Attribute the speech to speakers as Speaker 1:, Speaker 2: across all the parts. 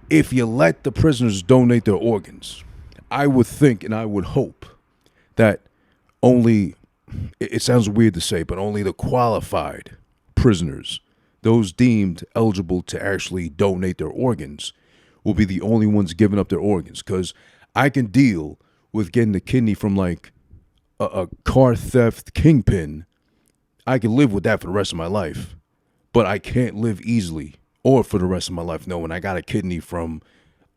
Speaker 1: if you let the prisoners donate their organs, I would think and I would hope that only, it sounds weird to say, but only the qualified prisoners, those deemed eligible to actually donate their organs, will be the only ones giving up their organs. Because I can deal with getting the kidney from like a car theft kingpin. I can live with that for the rest of my life, but I can't live easily or for the rest of my life knowing I got a kidney from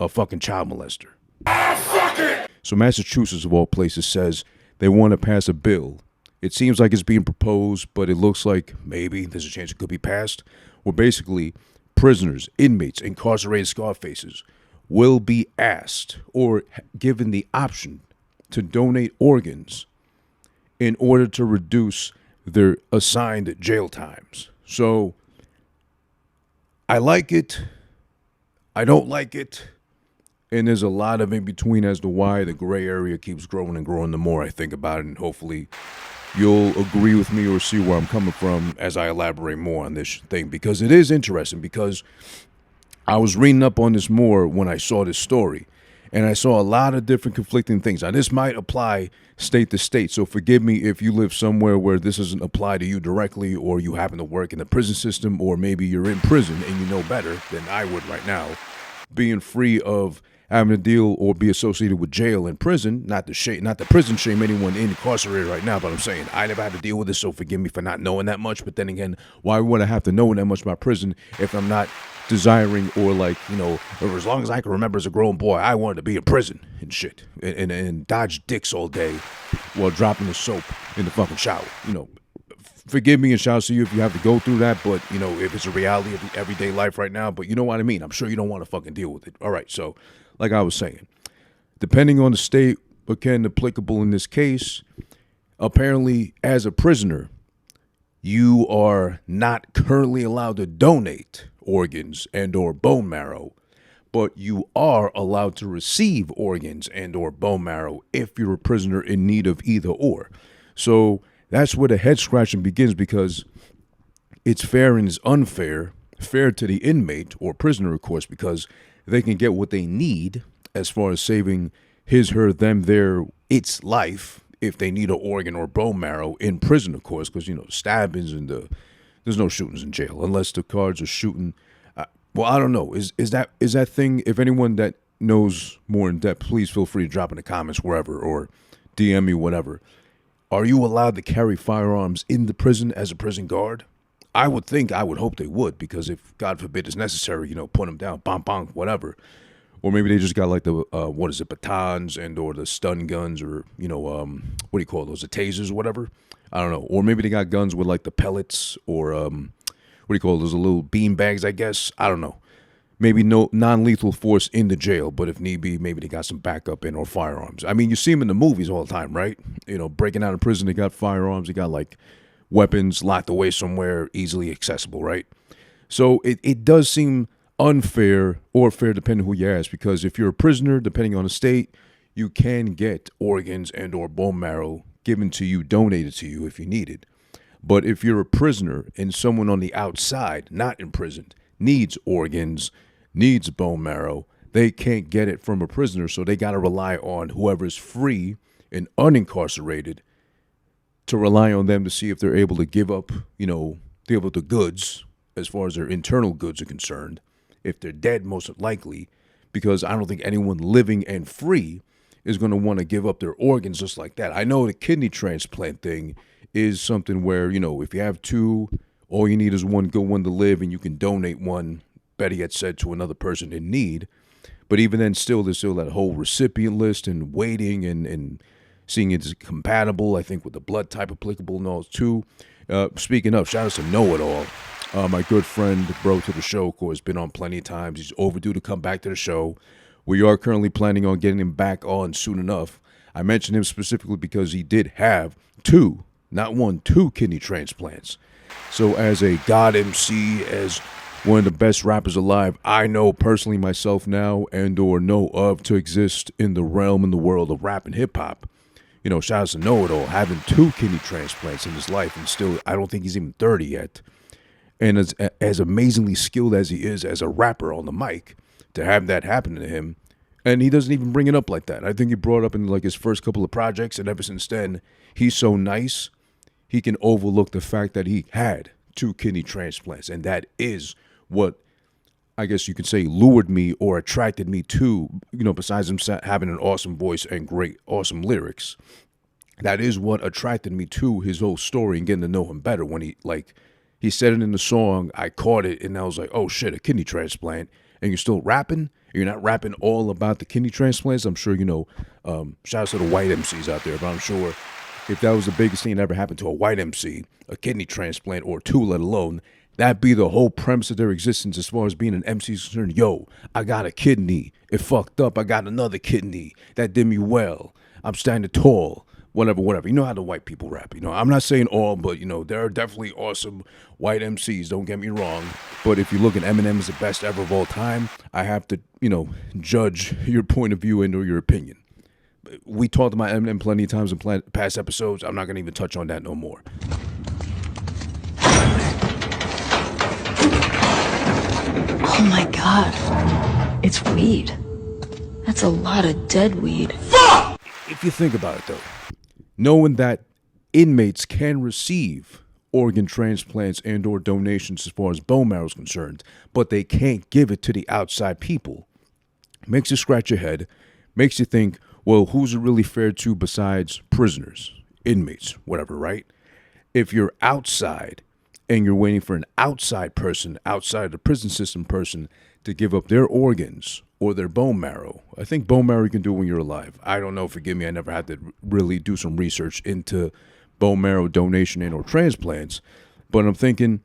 Speaker 1: a fucking child molester. So Massachusetts, of all places, says they want to pass a bill. It seems like it's being proposed, but it looks like maybe there's a chance it could be passed, where basically prisoners, inmates, incarcerated Scarfaces will be asked or given the option to donate organs in order to reduce their assigned jail times. So I like it. I don't like it. And there's a lot of in between as to why the gray area keeps growing and growing the more I think about it. And hopefully you'll agree with me or see where I'm coming from as I elaborate more on this thing. Because it is interesting, because I was reading up on this more when I saw this story. And I saw a lot of different conflicting things. Now, this might apply state to state, so forgive me if you live somewhere where this doesn't apply to you directly, or you happen to work in the prison system, or maybe you're in prison and you know better than I would right now, being free of having to deal or be associated with jail and prison. Not the prison shame anyone incarcerated right now, but I'm saying I never had to deal with this, so forgive me for not knowing that much. But then again, why would I have to know that much about prison if I'm not desiring, or like, you know, or as long as I can remember as a grown boy, I wanted to be in prison and shit and dodge dicks all day while dropping the soap in the fucking shower. You know, forgive me and shout out to you if you have to go through that, but you know, if it's a reality of the everyday life right now, but you know what I mean. I'm sure you don't want to fucking deal with it. All right, so like I was saying, depending on the state, again, applicable in this case, apparently as a prisoner, you are not currently allowed to donate organs and or bone marrow, but you are allowed to receive organs and or bone marrow if you're a prisoner in need of either or. So that's where the head scratching begins, because it's fair and it's unfair. Fair to the inmate or prisoner, of course, because they can get what they need as far as saving his, her, them, their, its life if they need an organ or bone marrow in prison, of course, because, you know, stabbings and there's no shootings in jail unless the cards are shooting. Well, I don't know. Is that thing? If anyone that knows more in depth, please feel free to drop in the comments wherever or DM me, whatever. Are you allowed to carry firearms in the prison as a prison guard? I would hope they would, because if, God forbid, it's necessary, you know, put them down, bang, bang, whatever. Or maybe they just got like the, batons and or the stun guns, or, you know, what do you call those, the tasers or whatever? I don't know. Or maybe they got guns with like the pellets, or what do you call those, little bean bags, I guess? I don't know. Maybe no non-lethal force in the jail, but if need be, maybe they got some backup in, or firearms. I mean, you see them in the movies all the time, right? You know, breaking out of prison, they got firearms, they got like weapons locked away somewhere, easily accessible, right? So it does seem unfair, or fair depending who you ask, because if you're a prisoner, depending on the state, you can get organs and or bone marrow given to you, donated to you if you need it. But if you're a prisoner and someone on the outside, not imprisoned, needs organs, needs bone marrow, they can't get it from a prisoner, so they got to rely on whoever's free and unincarcerated to rely on them to see if they're able to give up, you know, give up the goods as far as their internal goods are concerned. If they're dead, most likely, because I don't think anyone living and free is going to want to give up their organs just like that. I know the kidney transplant thing is something where, you know, if you have two, all you need is one good one to live, and you can donate one, better yet said, to another person in need. But even then, still, there's still that whole recipient list and waiting and seeing it's compatible, I think, with the blood type applicable and all too. Speaking of, shout out to Know It All. My good friend, bro to the show, of course, been on plenty of times. He's overdue to come back to the show. We are currently planning on getting him back on soon enough. I mentioned him specifically because he did have two, not one, two kidney transplants. So as a God MC, as one of the best rappers alive, I know personally myself now and or know of to exist in the realm, in the world of rap and hip hop. You know, shout out to Know It All, having two kidney transplants in his life, and still, I don't think he's even 30 yet. And as amazingly skilled as he is as a rapper on the mic, to have that happen to him. And he doesn't even bring it up like that. I think he brought it up in like his first couple of projects, and ever since then, he's so nice, he can overlook the fact that he had 2 kidney transplants. And that is what I guess you could say lured me or attracted me to, besides him having an awesome voice and great, awesome lyrics. That is what attracted me to his whole story and getting to know him better. When he said it in the song, I caught it, and I was like, oh shit, a kidney transplant. And you're still rapping? You're not rapping all about the kidney transplants? I'm sure shout out to the white MCs out there, but I'm sure if that was the biggest thing that ever happened to a white MC, a kidney transplant or 2, let alone, that'd be the whole premise of their existence as far as being an MC is concerned. Yo, I got a kidney. It fucked up. I got another kidney. That did me well. I'm standing tall. Whatever. You know how the white people rap. I'm not saying all, but, there are definitely awesome white MCs. Don't get me wrong. But if you look at Eminem as the best ever of all time, I have to, judge your point of view and/or your opinion. We talked about Eminem plenty of times in past episodes. I'm not going to even touch on that no more.
Speaker 2: Oh my God. It's weed. That's a lot of dead weed.
Speaker 1: Fuck! If you think about it, though, knowing that inmates can receive organ transplants and or donations as far as bone marrow is concerned, but they can't give it to the outside people, makes you scratch your head, makes you think, well, who's it really fair to besides prisoners, inmates, whatever, right? If you're outside and you're waiting for an outside person, outside the prison system person, to give up their organs or their bone marrow. I think bone marrow you can do when you're alive. I don't know, forgive me, I never had to really do some research into bone marrow donation and or transplants, but I'm thinking,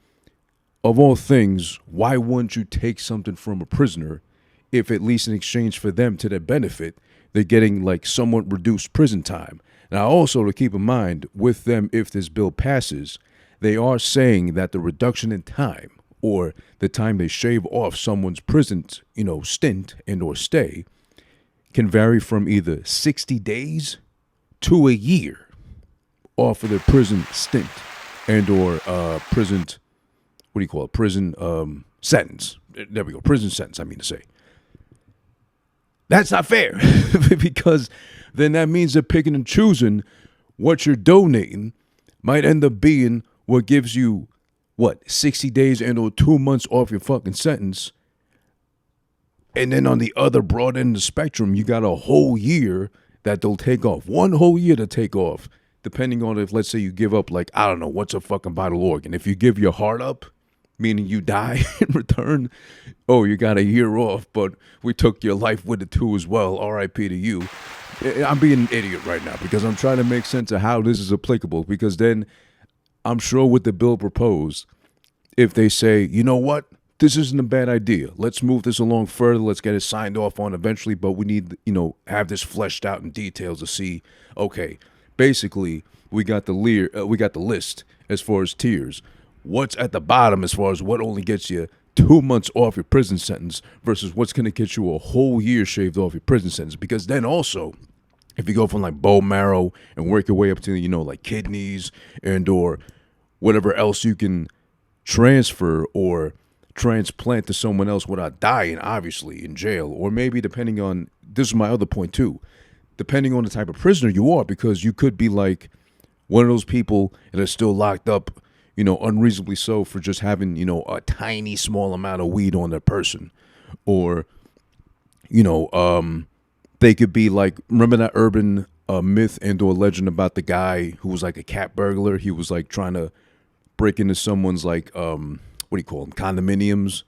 Speaker 1: of all things, why wouldn't you take something from a prisoner if at least in exchange for them, to their benefit, they're getting like somewhat reduced prison time? Now also to keep in mind with them, if this bill passes, they are saying that the reduction in time or the time they shave off someone's prison, stint and or stay can vary from either 60 days to a year off of their prison stint and or prison sentence. There we go. Prison sentence, I mean to say. That's not fair because then that means they're picking and choosing what you're donating might end up being what gives you 60 days and or 2 months off your fucking sentence. And then on the other broad end of the spectrum, you got a whole year that they'll take off. 1 whole year to take off, depending on if, let's say, you give up, like, I don't know, what's a fucking vital organ? If you give your heart up, meaning you die in return, oh, you got a year off, but we took your life with it too as well. R.I.P. to you. I'm being an idiot right now because I'm trying to make sense of how this is applicable, because then I'm sure with the bill proposed, if they say, you know what, this isn't a bad idea. Let's move this along further. Let's get it signed off on eventually, but we need, have this fleshed out in details to see, okay, basically we got the list as far as tiers. What's at the bottom as far as what only gets you 2 months off your prison sentence versus what's going to get you a whole year shaved off your prison sentence? Because then also, if you go from like bone marrow and work your way up to, like kidneys and or whatever else you can transfer or transplant to someone else without dying, obviously, in jail, or maybe depending on, this is my other point too, depending on the type of prisoner you are, because you could be like one of those people that are still locked up, unreasonably so for just having, a tiny small amount of weed on their person, or, they could be like, remember that urban myth and or legend about the guy who was like a cat burglar? He was like trying to break into someone's like, condominiums,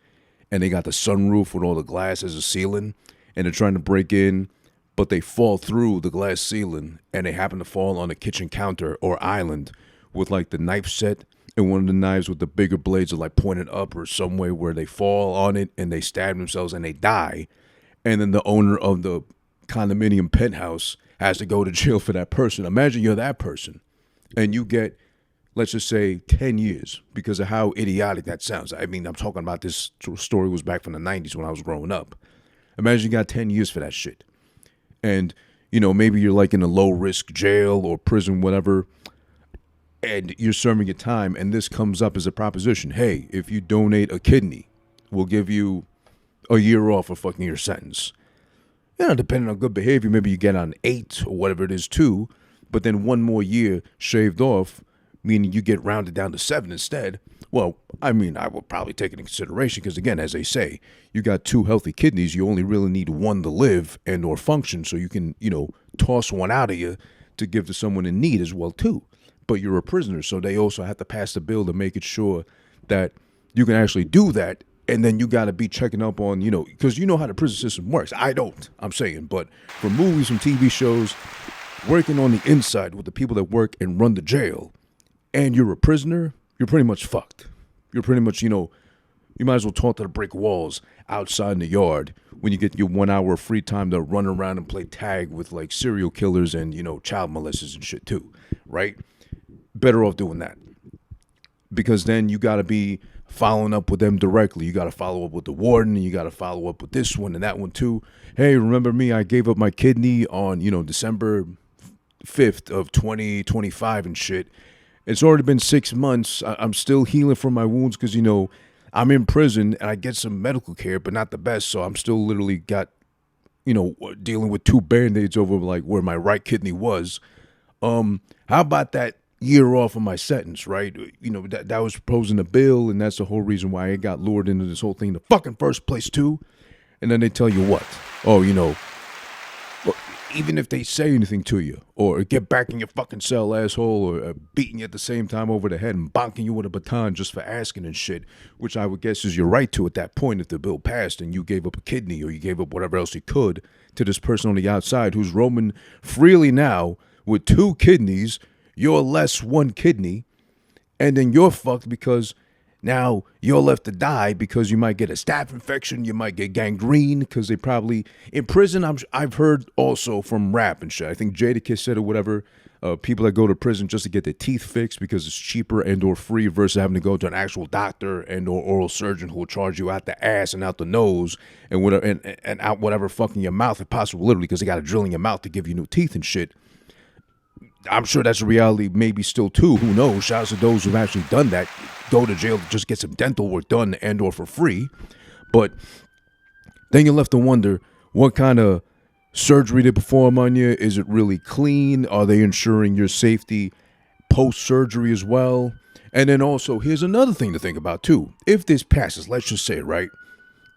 Speaker 1: and they got the sunroof with all the glass as a ceiling, and they're trying to break in, but they fall through the glass ceiling, and they happen to fall on a kitchen counter or island with like the knife set, and one of the knives with the bigger blades are like pointed up or some way where they fall on it, and they stab themselves and they die, and then the owner of the condominium penthouse has to go to jail for that person. Imagine you're that person, and you get, let's just say 10 years because of how idiotic that sounds. I mean, I'm talking about this story was back from the 90s when I was growing up. Imagine you got 10 years for that shit. And, maybe you're like in a low risk jail or prison, whatever, and you're serving your time. And this comes up as a proposition. Hey, if you donate a kidney, we'll give you a year off of fucking your sentence. Depending on good behavior, maybe you get on 8 or whatever it is too, but then 1 more year shaved off, meaning you get rounded down to 7 instead. Well, I would probably take it in consideration because, again, as they say, you got 2 healthy kidneys. You only really need 1 to live and or function, so you can, toss 1 out of you to give to someone in need as well too. But you're a prisoner, so they also have to pass the bill to make it sure that you can actually do that. And then you got to be checking up on, because you know how the prison system works. I don't, I'm saying. But for movies and TV shows, working on the inside with the people that work and run the jail, and you're a prisoner, you're pretty much fucked. You're pretty much, you might as well talk to the brick walls outside in the yard when you get your 1 hour of free time to run around and play tag with like serial killers and, child molesters and shit too, right? Better off doing that. Because then you got to be following up with them directly. You got to follow up with the warden, and you got to follow up with this one and that one too. Hey, remember me? I gave up my kidney on, December 5th of 2025 and shit. It's already been 6 months. I'm still healing from my wounds because, I'm in prison and I get some medical care, but not the best. So I'm still literally got, dealing with 2 Band-Aids over like where my right kidney was. How about that year off of my sentence, right? That was proposing a bill, and that's the whole reason why I got lured into this whole thing in the fucking first place too. And then they tell you what? Oh, even if they say anything to you, or get back in your fucking cell, asshole, or beating you at the same time over the head and bonking you with a baton just for asking and shit, which I would guess is your right to at that point if the bill passed and you gave up a kidney or you gave up whatever else you could to this person on the outside who's roaming freely now with 2 kidneys. You're less 1 kidney, and then you're fucked because now you're left to die because you might get a staph infection, you might get gangrene because they probably, in prison, I've heard also from rap and shit. I think Jadakiss said or whatever, people that go to prison just to get their teeth fixed because it's cheaper and or free versus having to go to an actual doctor and or oral surgeon who will charge you out the ass and out the nose and whatever, and out whatever fucking your mouth if possible, literally, because they got to drill in your mouth to give you new teeth and shit. I'm sure that's a reality maybe still too. Who knows? Shouts to those who've actually done that. Go to jail to just get some dental work done and or for free. But then you're left to wonder what kind of surgery they perform on you. Is it really clean? Are they ensuring your safety post-surgery as well? And then also, here's another thing to think about too. If this passes, let's just say, right?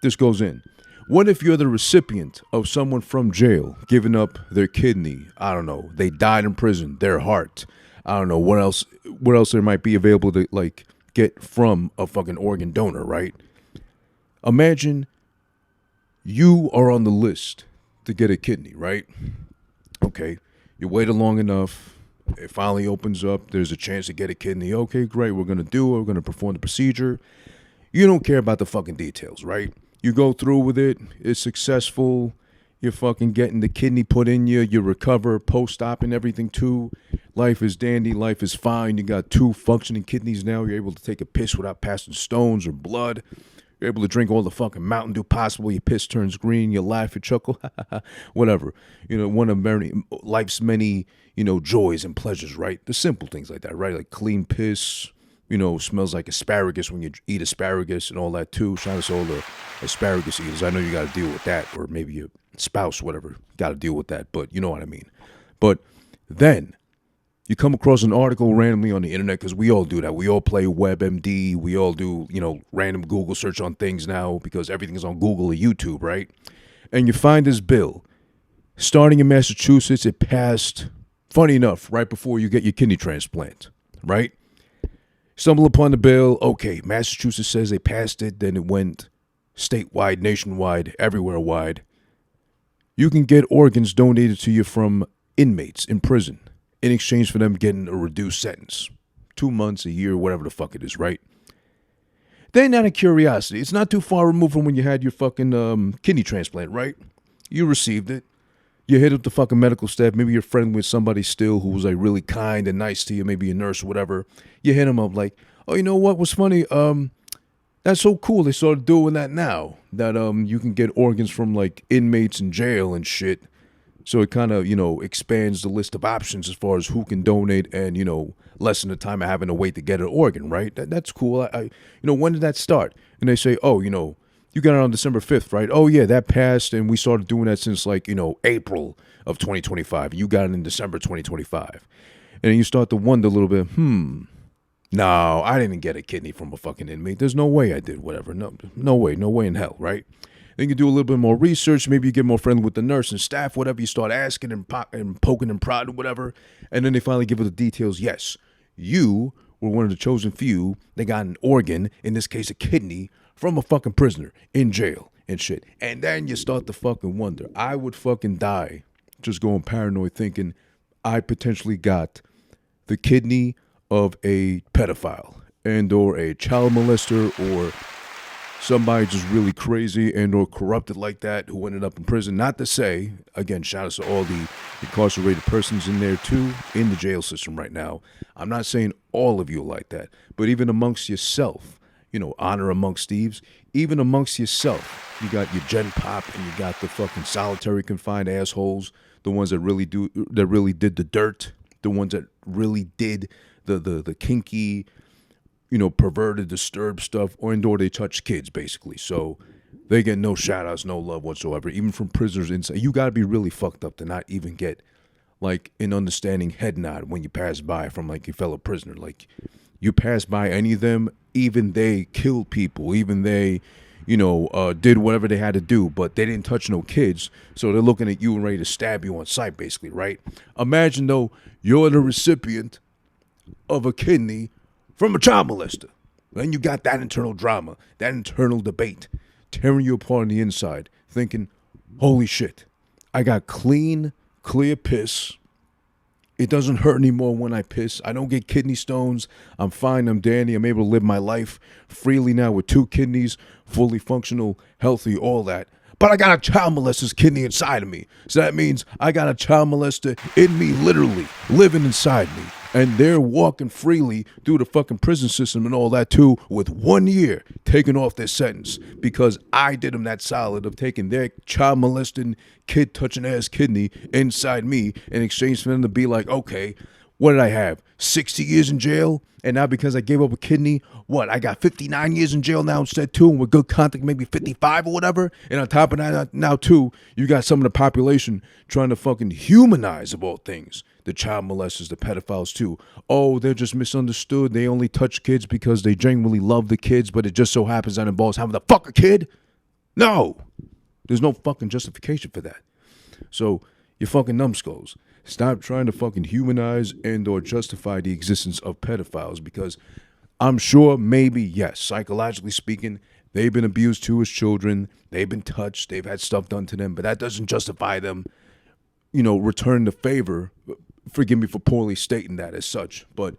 Speaker 1: This goes in. What if you're the recipient of someone from jail giving up their kidney? I don't know. They died in prison, their heart. I don't know what else there might be available to like get from a fucking organ donor, right? Imagine you are on the list to get a kidney, right? Okay, you waited long enough. It finally opens up. There's a chance to get a kidney. Okay, great. We're going to do it. We're going to perform the procedure. You don't care about the fucking details, right? You go through with it. It's successful. You're fucking getting the kidney put in you. You recover post-op and everything too. Life is dandy. Life is fine. You got 2 functioning kidneys now. You're able to take a piss without passing stones or blood. You're able to drink all the fucking Mountain Dew possible. Your piss turns green. You laugh. You chuckle. Whatever. One of life's many, joys and pleasures, right? The simple things like that, right? Like clean piss. Smells like asparagus when you eat asparagus and all that too. Shout out to all the asparagus eaters. I know you got to deal with that, or maybe your spouse, whatever, got to deal with that. But you know what I mean. But then you come across an article randomly on the internet, because we all do that. We all play WebMD. We all do, random Google search on things now because everything is on Google or YouTube, right? And you find this bill. Starting in Massachusetts, it passed, funny enough, right before you get your kidney transplant, right? Stumble upon the bill. Okay, Massachusetts says they passed it. Then it went statewide, nationwide, everywhere wide. You can get organs donated to you from inmates in prison in exchange for them getting a reduced sentence. 2 months, a year, whatever the fuck it is, right? Then out of curiosity, it's not too far removed from when you had your fucking kidney transplant, right? You received it. You hit up the fucking medical staff. Maybe you're friendly with somebody still who was like really kind and nice to you. Maybe a nurse or whatever. You hit them up like, oh, you know what was funny? That's so cool. They started doing that now. That you can get organs from like inmates in jail and shit. So it kind of, expands the list of options as far as who can donate and, lessen the time of having to wait to get an organ, right? That's cool. When did that start? And they say, oh, you You got it on December 5th, right? Oh, yeah, that passed, and we started doing that since, like, April of 2025. You got it in December 2025. And then you start to wonder a little bit, no, I didn't get a kidney from a fucking inmate. There's no way I did, whatever. No way in hell, right? Then you do a little bit more research. Maybe you get more friendly with the nurse and staff, whatever. You start asking and poking and prodding, whatever. And then they finally give you the details. Yes, you were one of the chosen few. They got an organ, in this case a kidney, from a fucking prisoner in jail and shit. And then you start to fucking wonder. I would fucking die just going paranoid thinking I potentially got the kidney of a pedophile and or a child molester or somebody just really crazy and or corrupted like that who ended up in prison. Not to say, again, shout out to all the incarcerated persons in there too, in the jail system right now. I'm not saying all of you are like that, but even amongst yourself, honor amongst thieves, even amongst yourself, you got your Gen Pop and you got the fucking solitary confined assholes, the ones that really did the dirt, the ones that really did the kinky, perverted, disturbed stuff, or they touch kids, basically. So they get no shout-outs, no love whatsoever, even from prisoners inside. You got to be really fucked up to not even get, like, an understanding head nod when you pass by from, like, your fellow prisoner. Like, you pass by any of them, even they killed people, even they, did whatever they had to do, but they didn't touch no kids, so they're looking at you and ready to stab you on sight, basically, right? Imagine, though, you're the recipient of a kidney from a child molester. Then you got that internal drama, that internal debate, tearing you apart on the inside, thinking, holy shit, I got clean, clear piss. It doesn't hurt anymore when I piss. I don't get kidney stones. I'm fine. I'm dandy. I'm able to live my life freely now with 2 kidneys, fully functional, healthy, all that. But I got a child molester's kidney inside of me. So that means I got a child molester in me, literally, living inside me. And they're walking freely through the fucking prison system and all that too, with 1 year taken off their sentence because I did them that solid of taking their child molesting, kid touching ass kidney inside me in exchange for them to be like, okay, what did I have? 60 years in jail? And now because I gave up a kidney, what? I got 59 years in jail now instead too, and with good contact, maybe 55 or whatever. And on top of that, now too, you got some of the population trying to fucking humanize, of all things, the child molesters, the pedophiles too. Oh, they're just misunderstood. They only touch kids because they genuinely love the kids, but it just so happens that involves having to fuck a kid? No. There's no fucking justification for that. So, you fucking numbskulls, stop trying to fucking humanize and or justify the existence of pedophiles, because I'm sure maybe, yes, psychologically speaking, they've been abused too as children. They've been touched. They've had stuff done to them, but that doesn't justify them, return the favor. Forgive me for poorly stating that as such, but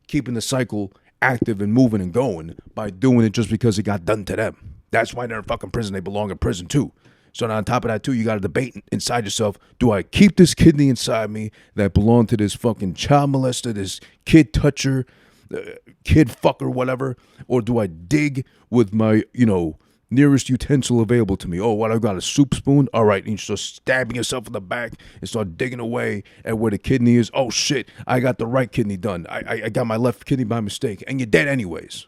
Speaker 1: keeping the cycle active and moving and going by doing it just because it got done to them. That's why they're in fucking prison. They belong in prison too. So now on top of that too, you got to debate inside yourself, do I keep this kidney inside me that belonged to this fucking child molester, this kid toucher, kid fucker, whatever, or do I dig with my, nearest utensil available to me? Oh, what, I've got a soup spoon? All right, and you start stabbing yourself in the back and start digging away at where the kidney is. Oh shit, I got the right kidney done. I got my left kidney by mistake, and you're dead anyways.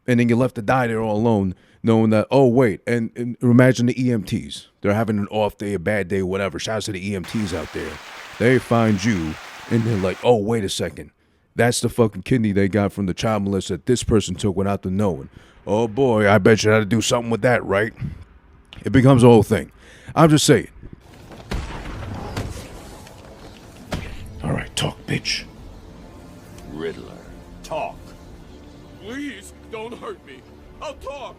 Speaker 1: And then you're left to die there all alone, knowing that, oh wait, and imagine the EMTs. They're having an off day, a bad day, whatever. Shouts to the EMTs out there. They find you, and they're like, oh, wait a second. That's the fucking kidney they got from the child molester that this person took without them knowing. Oh boy, I bet you had to do something with that, right? It becomes a whole thing. I'm just saying. All right, talk, bitch.
Speaker 3: Riddler.
Speaker 4: Talk. Please, don't hurt me. I'll talk.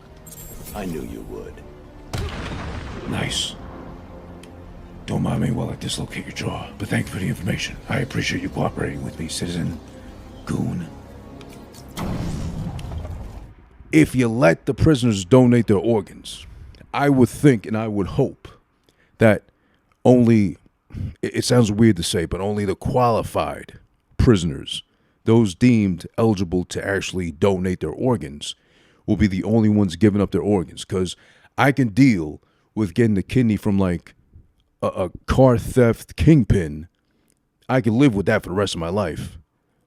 Speaker 3: I knew you would.
Speaker 1: Nice. Don't mind me while I dislocate your jaw, but thank you for the information. I appreciate you cooperating with me, citizen goon. If you let the prisoners donate their organs, I would think and I would hope that only, it sounds weird to say, but only the qualified prisoners, those deemed eligible to actually donate their organs, will be the only ones giving up their organs. Because I can deal with getting the kidney from like a car theft kingpin. I can live with that for the rest of my life.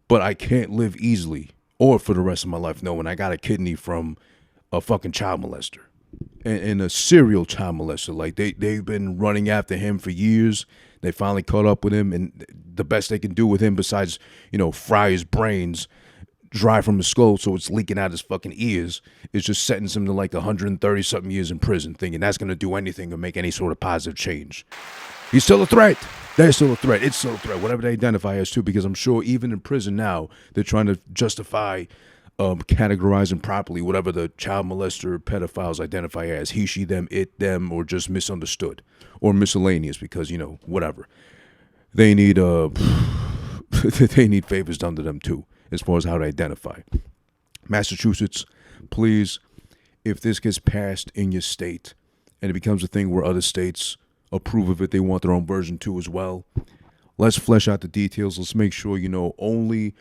Speaker 1: But I can't live easily or for the rest of my life knowing I got a kidney from a fucking child molester. and a serial child molester. Like they've been running after him for years. They finally caught up with him, and the best they can do with him, besides fry his brains dry from his skull so it's leaking out his fucking ears, is just sentence him to like 130 something years in prison, thinking that's gonna do anything or make any sort of positive change. He's still a threat. They're still a threat. It's still a threat. Whatever they identify as too, because I'm sure even in prison now they're trying to justify categorizing properly whatever the child molester pedophiles identify as he, she, them, it, them, or just misunderstood or miscellaneous, because whatever they need they need favors done to them too as far as how to identify. Massachusetts, please, if this gets passed in your state and it becomes a thing where other states approve of it, they want their own version too as well, let's flesh out the details. Let's make sure only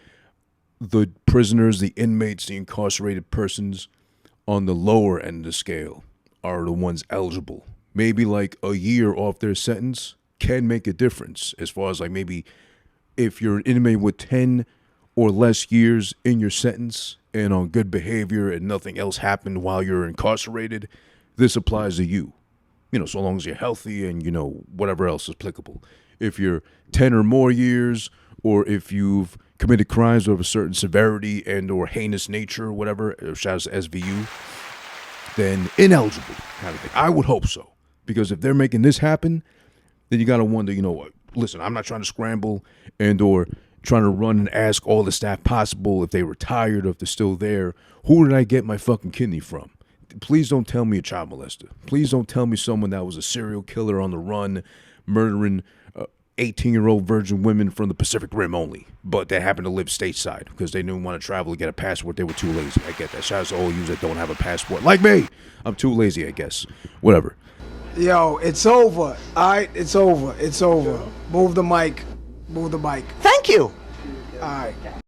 Speaker 1: the prisoners, the inmates, the incarcerated persons on the lower end of the scale are the ones eligible. Maybe like a year off their sentence can make a difference, as far as like maybe if you're an inmate with 10 or less years in your sentence and on good behavior and nothing else happened while you're incarcerated, this applies to you. So long as you're healthy and whatever else is applicable. If you're 10 or more years, or if you've committed crimes of a certain severity and or heinous nature or whatever, shout out to SVU, then ineligible kind of thing. I would hope so, because if they're making this happen, then you got to wonder, listen, I'm not trying to scramble and or trying to run and ask all the staff possible if they retired or if they're still there. Who did I get my fucking kidney from? Please don't tell me a child molester. Please don't tell me someone that was a serial killer on the run, murdering 18-year-old virgin women from the Pacific Rim only, but they happened to live stateside because they didn't want to travel to get a passport. They were too lazy. I get that. Shout out to all you that don't have a passport. Like me. I'm too lazy, I guess. Whatever.
Speaker 5: Yo, it's over. All right, it's over. It's over. Move the mic. Move the mic.
Speaker 6: Thank you.
Speaker 5: All right.